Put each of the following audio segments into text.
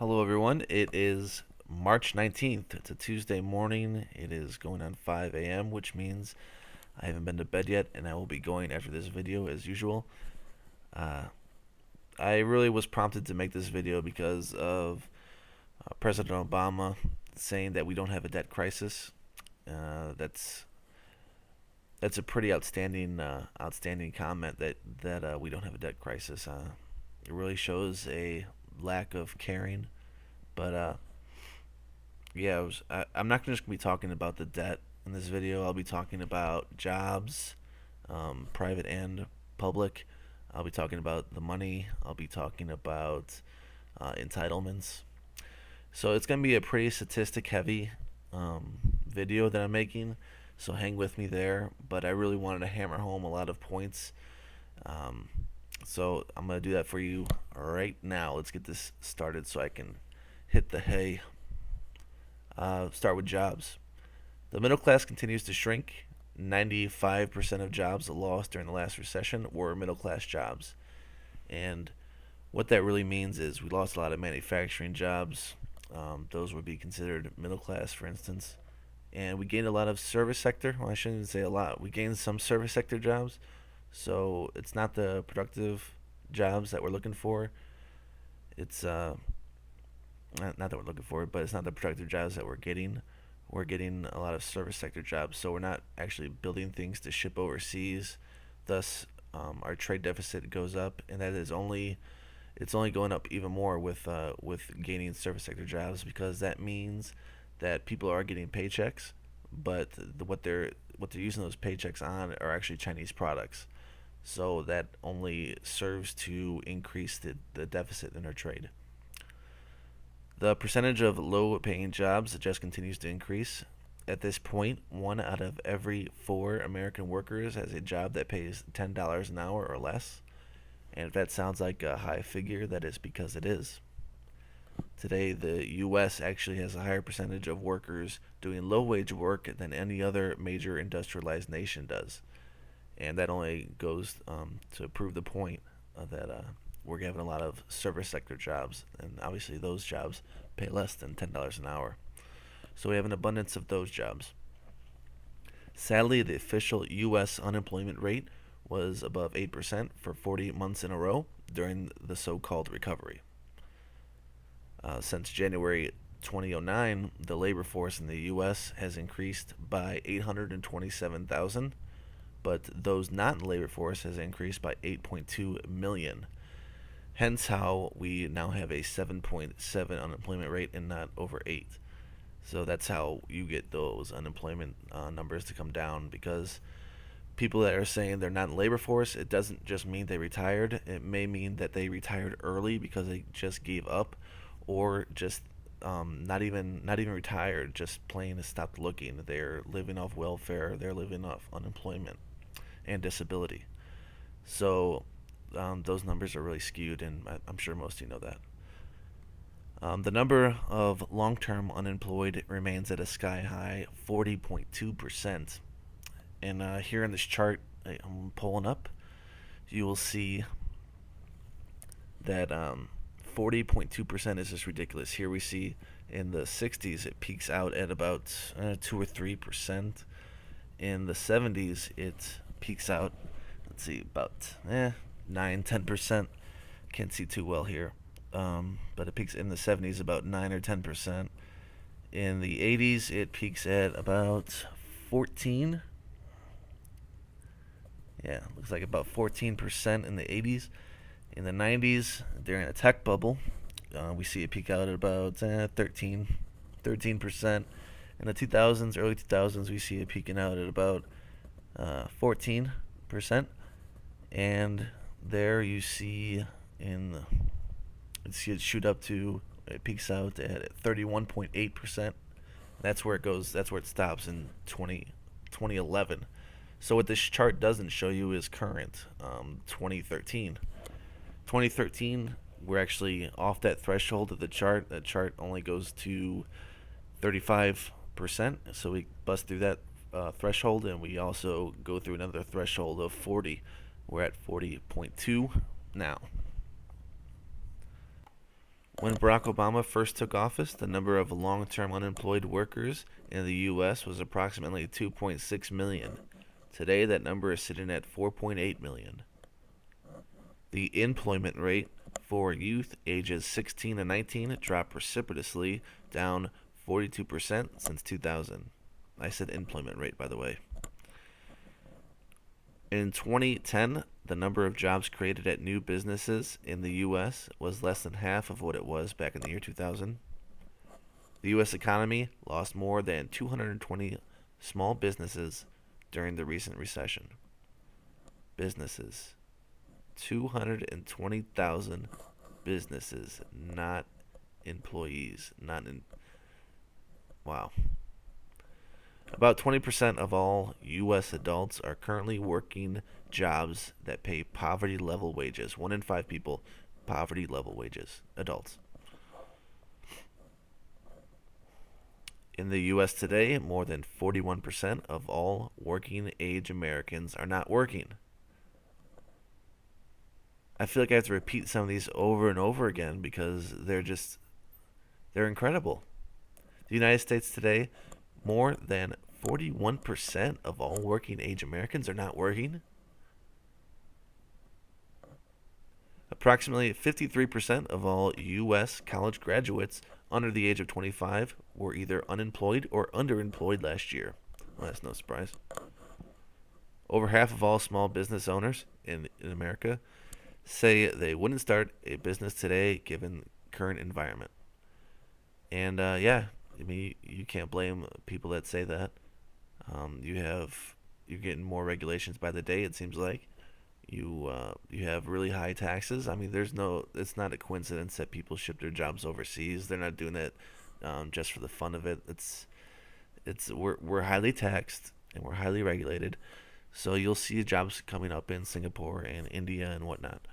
Hello, everyone. It is March 19th. It's a Tuesday morning. It is going on 5 a.m., which means I haven't been to bed yet, and I will be going after this video as usual. Uh, I really was prompted to make this video because of President Obama saying that we don't have a debt crisis. That's a pretty outstanding comment that we don't have a debt crisis. It really shows a lack of caring, but yeah, I'm not just gonna be talking about the debt in this video. I'll be talking about jobs, private and public. I'll be talking about the money. I'll be talking about entitlements. So it's gonna be a pretty statistic heavy video that I'm making. So hang with me there. But I really wanted to hammer home a lot of points. Um, so I'm gonna do that for you right now. Let's get this started so I can hit the hay. Start with jobs. The middle class continues to shrink. 95% of jobs lost during the last recession were middle class jobs. And what that really means is we lost a lot of manufacturing jobs. Those would be considered middle class, for instance. And we gained a lot of service sector. Well, I shouldn't even say a lot. We gained some service sector jobs. So it's not the productive jobs that we're looking for. It's not that we're looking for, but it's not the productive jobs that we're getting. We're getting a lot of service sector jobs, so we're not actually building things to ship overseas. Thus, our trade deficit goes up, and that is only it's only going up even more with gaining service sector jobs, because that means that people are getting paychecks, but what they're using those paychecks on are actually Chinese products. So that only serves to increase the deficit in our trade. The percentage of low paying jobs just continues to increase. At this point, 1 out of every 4 American workers has a job that pays $10 an hour or less. And if that sounds like a high figure, that is because it is. Today, the U.S. actually has a higher percentage of workers doing low wage work than any other major industrialized nation does. And that only goes to prove the point that we're having a lot of service sector jobs, and obviously those jobs pay less than $10 an hour. So we have an abundance of those jobs. Sadly, the official U.S. unemployment rate was above 8% for 40 months in a row during the so-called recovery. Since January 2009, the labor force in the U.S. has increased by 827,000, but those not in the labor force has increased by 8.2 million. Hence how we now have a 7.7 unemployment rate and not over 8. So that's how you get those unemployment numbers to come down, because people that are saying they're not in the labor force, it doesn't just mean they retired. It may mean that they retired early because they just gave up, or just not even retired, just plain stopped looking. They're living off welfare. They're living off unemployment and disability. So those numbers are really skewed, and I'm sure most of you know that. The number of long-term unemployed remains at a sky-high 40.2%. And here in this chart I'm pulling up, you will see that 40.2% is just ridiculous. Here we see in the 60s it peaks out at about 2 or 3%. In the 70s it peaks out, let's see, about 9-10%. Can't see too well here, but it peaks in the 70s about 9 or 10%. In the 80s it peaks at about 14. Yeah, looks like about 14% in the 80s. In the 90s, during a tech bubble, we see it peak out at about 13%. In the 2000s, early 2000s, we see it peaking out at about 14%. And there you see it shoot up to, it peaks out at 31.8%. That's where it goes, that's where it stops in 2011. So what this chart doesn't show you is current 2013. 2013, we're actually off that threshold of the chart. That chart only goes to 35%, so we bust through that threshold, and we also go through another threshold of 40. We're at 40.2 now. When Barack Obama first took office, the number of long term unemployed workers in the U.S. was approximately 2.6 million. Today, that number is sitting at 4.8 million. The employment rate for youth ages 16 to 19 dropped precipitously, down 42% since 2000. I said employment rate, by the way. In 2010, the number of jobs created at new businesses in the U.S. was less than half of what it was back in the year 2000. The U.S. economy lost more than 220 small businesses during the recent recession. Businesses. 220,000 businesses, not employees. Not in. Wow. About 20% of all U.S. adults are currently working jobs that pay poverty level wages. 1 in 5 people, poverty level wages, adults. In the U.S. today, more than 41% of all working age Americans are not working. I feel like I have to repeat some of these over and over again because they're incredible. The United States today, more than 41% of all working age Americans are not working. Approximately 53% of all U.S. college graduates under the age of 25 were either unemployed or underemployed last year. Well, that's no surprise. Over half of all small business owners in America say they wouldn't start a business today given current environment. And yeah, I mean you can't blame people that say that. You're getting more regulations by the day. It seems like you have really high taxes. I mean, it's not a coincidence that people ship their jobs overseas. They're not doing it just for the fun of it. We're highly taxed and we're highly regulated. So you'll see jobs coming up in Singapore and India and whatnot.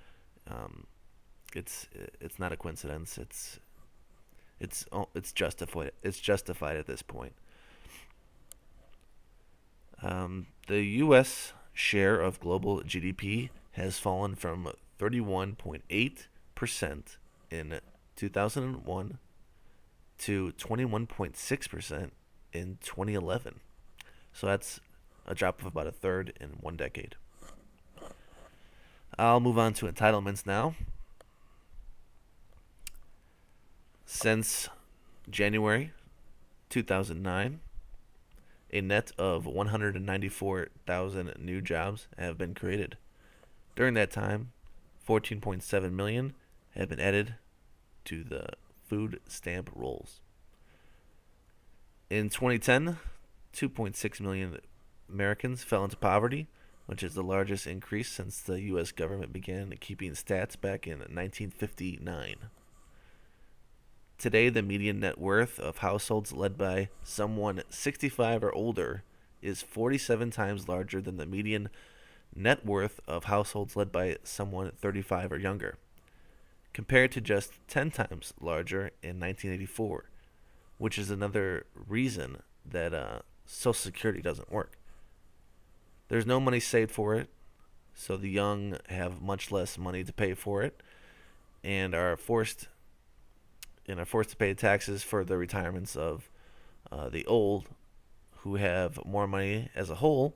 Um, it's not a coincidence. It's justified. It's justified at this point. The U.S. share of global GDP has fallen from 31.8% in 2001 to 21.6% in 2011. So that's a drop of about a third in 1 decade. I'll move on to entitlements now. Since January 2009, a net of 194,000 new jobs have been created. During that time, 14.7 million have been added to the food stamp rolls. In 2010, 2.6 million Americans fell into poverty, which is the largest increase since the U.S. government began keeping stats back in 1959. Today, the median net worth of households led by someone 65 or older is 47 times larger than the median net worth of households led by someone 35 or younger, compared to just 10 times larger in 1984, which is another reason that Social Security doesn't work. There's no money saved for it, so the young have much less money to pay for it and are forced to pay taxes for the retirements of the old, who have more money as a whole,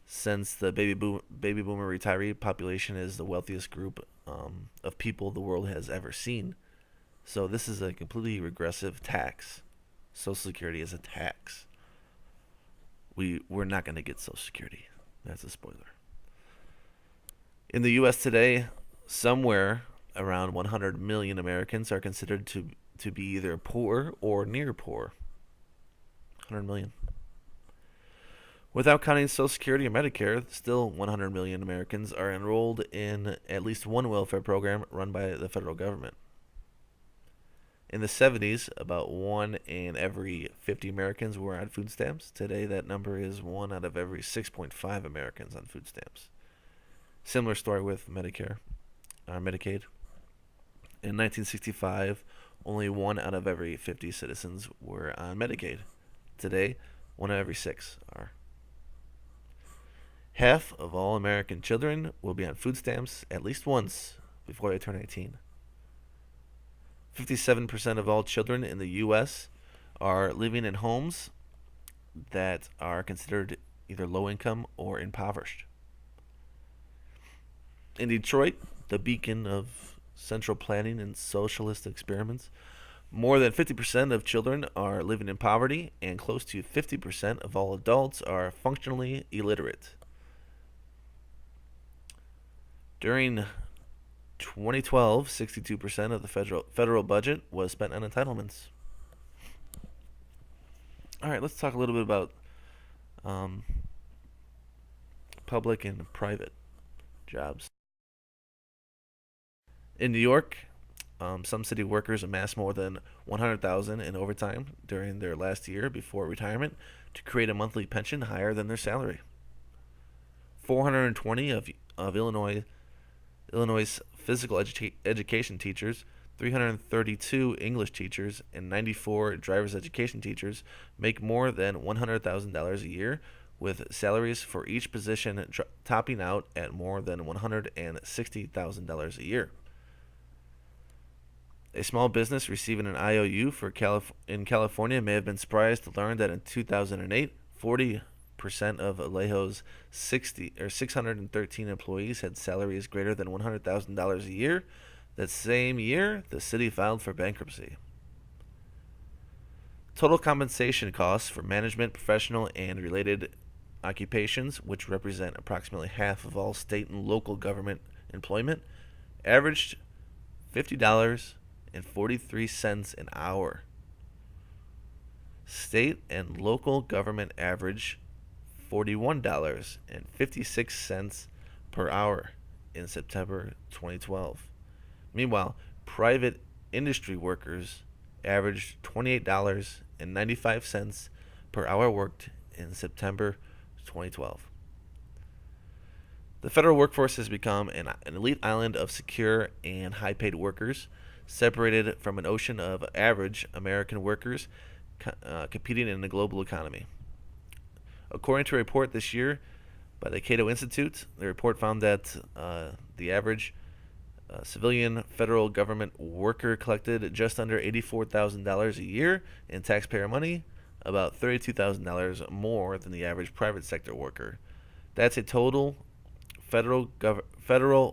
since the baby boomer retiree population is the wealthiest group of people the world has ever seen. So this is a completely regressive tax. Social Security is a tax. We're not going to get Social Security. That's a spoiler. In the U.S. today, somewhere around 100 million Americans are considered to be either poor or near poor. 100 million. Without counting Social Security or Medicare, still 100 million Americans are enrolled in at least one welfare program run by the federal government. In the 70s, about 1 in every 50 Americans were on food stamps. Today, that number is 1 out of every 6.5 Americans on food stamps. Similar story with Medicare, or Medicaid. In 1965, only 1 out of every 50 citizens were on Medicaid. Today, 1 out of every 6 are. Half of all American children will be on food stamps at least once before they turn 18. 57% of all children in the U.S. are living in homes that are considered either low income or impoverished. In Detroit, the beacon of central planning and socialist experiments, more than 50% of children are living in poverty, and close to 50% of all adults are functionally illiterate. During 2012, 62% of the federal budget was spent on entitlements. All right, let's talk a little bit about um, public and private jobs. In New York, some city workers amassed more than 100,000 in overtime during their last year before retirement to create a monthly pension higher than their salary. 420 of Illinois physical education teachers, 332 English teachers, and 94 driver's education teachers make more than $100,000 a year, with salaries for each position topping out at more than $160,000 a year. A small business receiving an IOU in California may have been surprised to learn that in 2008, 40% of Alejo's 613 employees had salaries greater than $100,000 a year. That same year, the city filed for bankruptcy. Total compensation costs for management, professional, and related occupations, which represent approximately half of all state and local government employment, averaged $50.43 an hour. State and local government average $41.56 per hour in September 2012. Meanwhile, private industry workers averaged $28.95 per hour worked in September 2012. The federal workforce has become an elite island of secure and high-paid workers, separated from an ocean of average American workers competing in the global economy. According to a report this year by the Cato Institute, the report found that the average civilian federal government worker collected just under $84,000 a year in taxpayer money, about $32,000 more than the average private sector worker. That's a total federal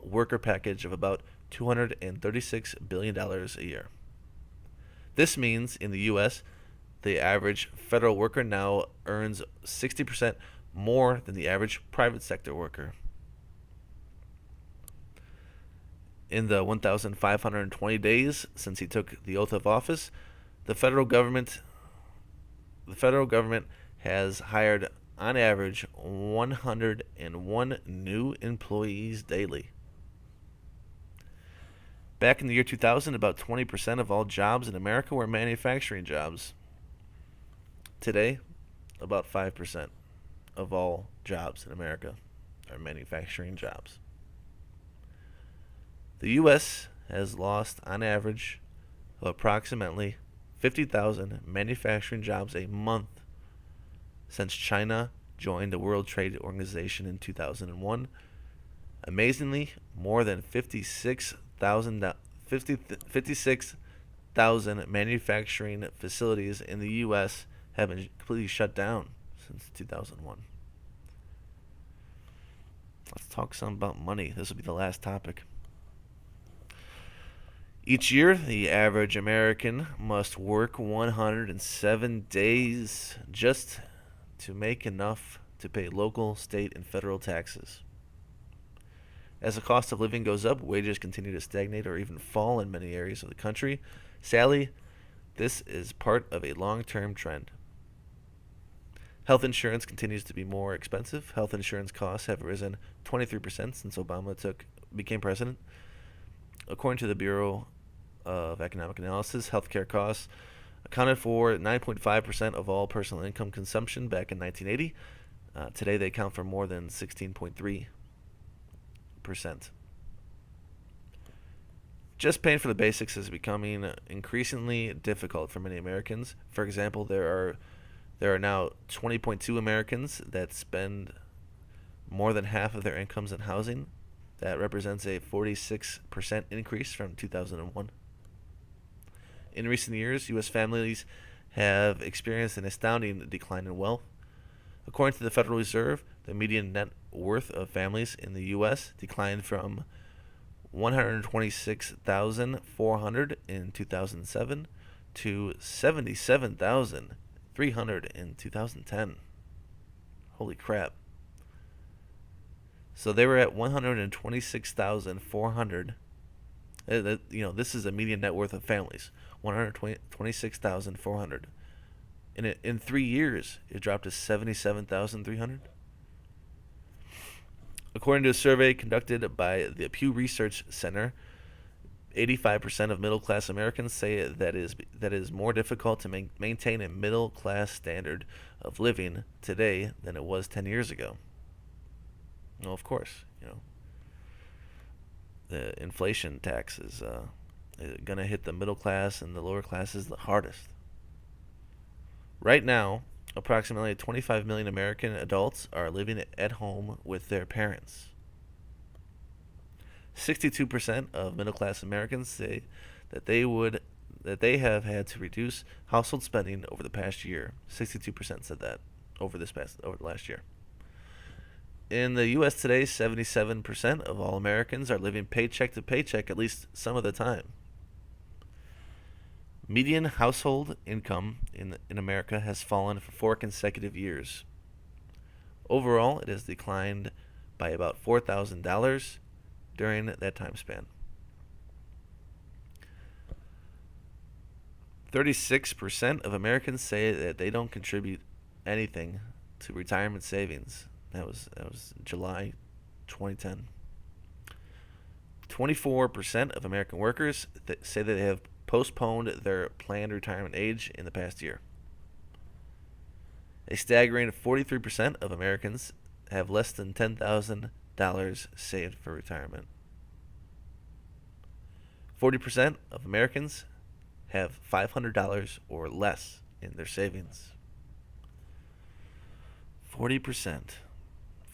worker package of about $236 billion a year. This means in the U.S., the average federal worker now earns 60% more than the average private sector worker. In the 1,520 days since he took the oath of office, the federal government has hired on average 101 new employees daily. Back in the year 2000, about 20% of all jobs in America were manufacturing jobs. Today, about 5% of all jobs in America are manufacturing jobs. The U.S. has lost, on average, approximately 50,000 manufacturing jobs a month since China joined the World Trade Organization in 2001. Amazingly, more than 56,000 manufacturing facilities in the U.S. have been completely shut down since 2001. Let's talk some about money. This will be the last topic. Each year, the average American must work 107 days just to make enough to pay local, state, and federal taxes. As the cost of living goes up, wages continue to stagnate or even fall in many areas of the country. Sadly, this is part of a long-term trend. Health insurance continues to be more expensive. Health insurance costs have risen 23% since Obama became president. According to the Bureau of Economic Analysis, healthcare costs accounted for 9.5% of all personal income consumption back in 1980. Today, they account for more than 16.3%. Just paying for the basics is becoming increasingly difficult for many Americans. For example, there are now 20.2 Americans that spend more than half of their incomes in housing. That represents a 46% increase from 2001. In recent years, U.S. families have experienced an astounding decline in wealth. According to the Federal Reserve, the median net worth of families in the U.S. declined from 126,400 in 2007 to 77,300 in 2010. Holy crap. So they were at 126,400. This is a median net worth of families, 126,400. In 3 years, it dropped to 77,300. According to a survey conducted by the Pew Research Center, 85% of middle-class Americans say that it is more difficult to maintain a middle-class standard of living today than it was 10 years ago. Well, of course, the inflation tax is going to hit the middle class and the lower classes the hardest. Right now, approximately 25 million American adults are living at home with their parents. 62% of middle-class Americans say that they have had to reduce household spending over the past year. 62% said that over the last year. In the U.S. today, 77% of all Americans are living paycheck to paycheck at least some of the time. Median household income in America has fallen for 4 consecutive years. Overall, it has declined by about $4,000 during that time span. 36% of Americans say that they don't contribute anything to retirement savings. That was July 2010. 24% of American workers say that they have postponed their planned retirement age in the past year. A staggering 43% of Americans have less than $10,000 saved for retirement. 40% of Americans have $500 or less in their savings. 40%.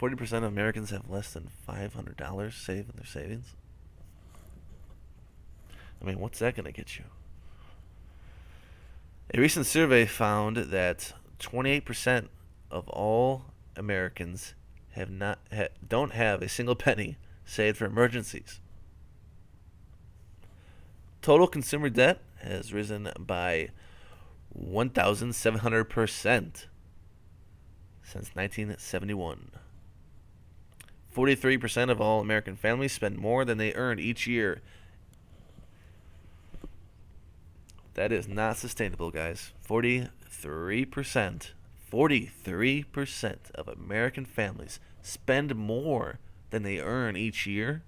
40% of Americans have less than $500 saved in their savings. I mean, what's that going to get you? A recent survey found that 28% of all Americans don't have a single penny saved for emergencies. Total consumer debt has risen by 1,700% since 1971. 43% of all American families spend more than they earn each year. That is not sustainable, guys. 43% of American families spend more than they earn each year.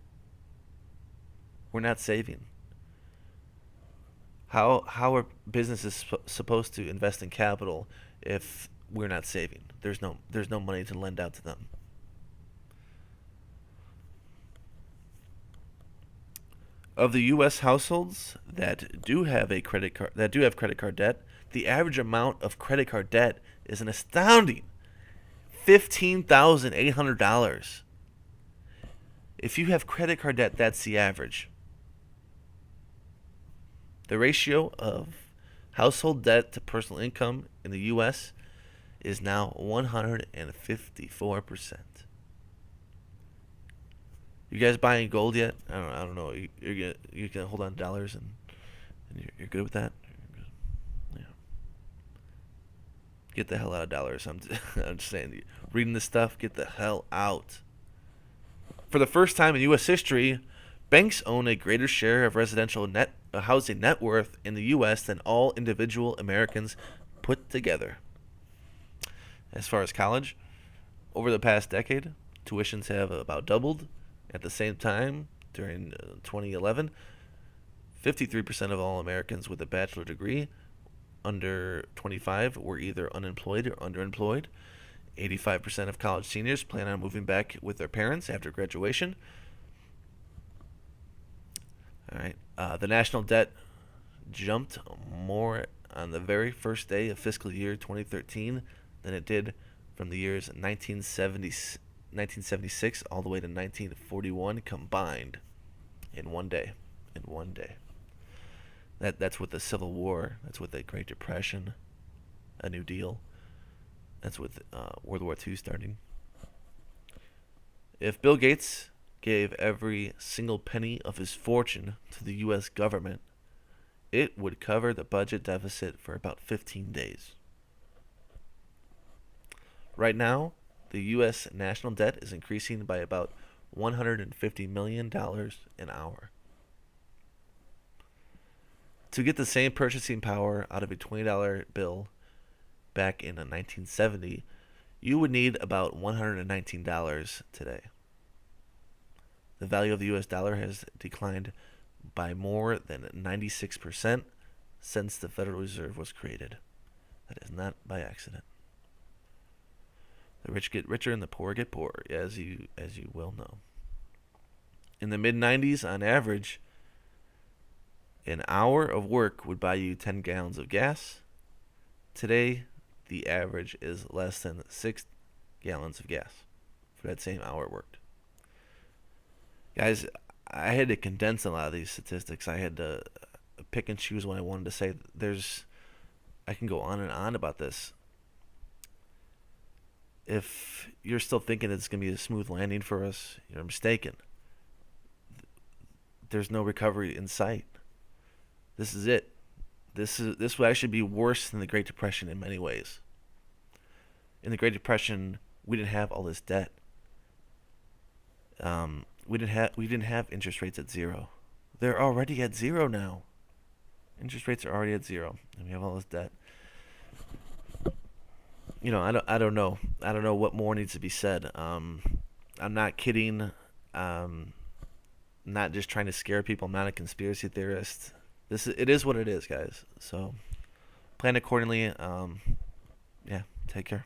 We're not saving. How are businesses supposed to invest in capital if we're not saving? There's no money to lend out to them. Of the U.S. households that do have credit card debt, the average amount of credit card debt is an astounding $15,800. If you have credit card debt, that's the average. The ratio of household debt to personal income in the U.S. is now 154%. You guys buying gold yet? I don't know. You can hold on to dollars and you're good with that. Yeah. Get the hell out of dollars. I'm just saying. Reading this stuff, get the hell out. For the first time in U.S. history, banks own a greater share of residential housing net worth in the U.S. than all individual Americans put together. As far as college, over the past decade, tuitions have about doubled. At the same time, during 2011, 53% of all Americans with a bachelor degree under 25 were either unemployed or underemployed. 85% of college seniors plan on moving back with their parents after graduation. All right. The national debt jumped more on the very first day of fiscal year 2013 than it did from the years 1976 all the way to 1941 combined in one day. That's with the Civil War. That's with the Great Depression, a New Deal. That's with World War II starting. If Bill Gates gave every single penny of his fortune to the U.S. government, it would cover the budget deficit for about 15 days. Right now, the U.S. national debt is increasing by about $150 million an hour. To get the same purchasing power out of a $20 bill back in 1970, you would need about $119 today. The value of the US dollar has declined by more than 96% since the Federal Reserve was created. That is not by accident. The rich get richer and the poor get poorer, as you well know. In the mid 90s, on average, an hour of work would buy you 10 gallons of gas. Today, the average is less than 6 gallons of gas for that same hour worked. Guys, I had to condense a lot of these statistics. I had to pick and choose what I wanted to say. I can go on and on about this. If you're still thinking it's going to be a smooth landing for us, you're mistaken. There's no recovery in sight. This is it. This will actually be worse than the Great Depression in many ways. In the Great Depression, we didn't have all this debt. We didn't have interest rates at zero. They're already at zero now. Interest rates are already at zero, and we have all this debt. I don't know. I don't know what more needs to be said. I'm not kidding. Not just trying to scare people. I'm not a conspiracy theorist. It is what it is, guys. So plan accordingly. Yeah, take care.